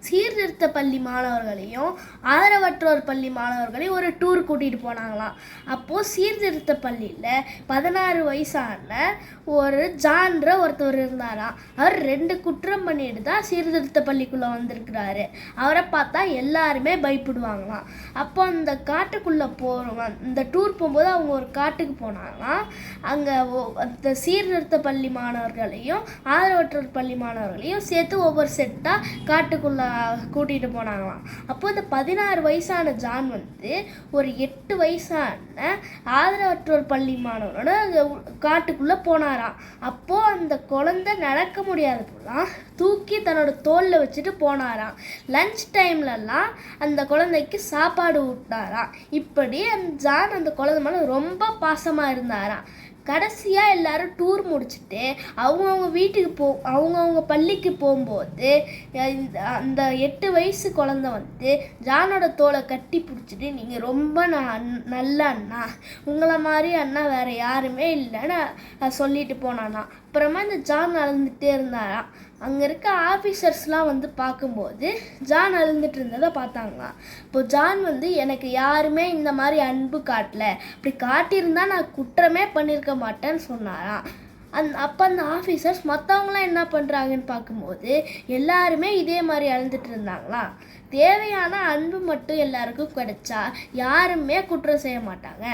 சீர்திருத்த பள்ளி மாணவர்களையும் ஆதரவற்றோர் பள்ளி மாணவர்களையும் ஒரு டூர் கூட்டிகிட்டு போனாங்களாம். அப்போது சீர்திருத்த பள்ளியில் 16 வயசான ஒரு ஜான்ற ஒருத்தர் இருந்தாராம். அவர் 2 குற்றம் பண்ணிட்டு தான் சீர்திருத்த பள்ளிக்குள்ளே வந்திருக்கிறாரு. அவரை பார்த்தா எல்லாருமே பயப்படுவாங்களாம். அப்போ அந்த காட்டுக்குள்ளே இந்த டூர் போகும்போது அவங்க ஒரு காட்டுக்கு போனாங்களாம். அங்கே அந்த சீர்திருத்த பள்ளி மாணவர்களையும் ஆதரவற்றோர் பள்ளி மாணவர்களையும் சேர்த்து ஒவ்வொரு செட்டாக காட்டுக்குள்ளே கூட்டிகிட்டு போனாங்களாம். அப்போ இந்த 16 வயசான ஜான் ஒரு 8 வயசான ஆதரவற்றோர் பள்ளி மாணவரோட காட்டுக்குள்ளே போனாராம். அப்போது அந்த குழந்தை நடக்க முடியாதப்பெல்லாம் தூக்கி தன்னோட தோளில் வச்சுட்டு போனாராம். லஞ்ச் டைம்லலாம் அந்த குழந்தைக்கு சாப்பாடு ஊட்டினாராம். இப்படி அந்த ஜான் அந்த குழந்தை மேலே ரொம்ப பாசமாக இருந்தாராம். கடைசியாக எல்லாரும் டூர் முடிச்சுட்டு அவங்கவுங்க வீட்டுக்கு அவங்கவுங்க பள்ளிக்கு போகும்போது அந்த 8 வயசு குழந்தை ஜானோட தோலை கட்டி பிடிச்சிட்டு, நீங்கள் ரொம்ப நல்ல அண்ணா, உங்களை மாதிரி அண்ணா வேறு யாருமே இல்லைன்னு சொல்லிட்டு போனானா. அப்புறமா இந்த ஜான் அழுந்துகிட்டே இருந்தாராம். அங்கே இருக்க ஆஃபீஸர்ஸ்லாம் பார்க்கும்போது ஜான் அழுந்துட்டு இருந்ததை பார்த்தாங்களாம். இப்போ ஜான் எனக்கு யாருமே இந்த மாதிரி அன்பு காட்டல, அப்படி காட்டியிருந்தா நான் குற்றமே பண்ணியிருக்க மாட்டேன்னு சொன்னாராம். அப்போ அந்த ஆஃபீஸர்ஸ் மற்றவங்களாம் என்ன பண்ணுறாங்கன்னு பார்க்கும்போது எல்லாருமே இதே மாதிரி அழுந்துட்டு இருந்தாங்களா. தேவையான அன்பு மட்டும் எல்லாருக்கும் கிடைச்சா யாருமே குற்றம் செய்ய மாட்டாங்க.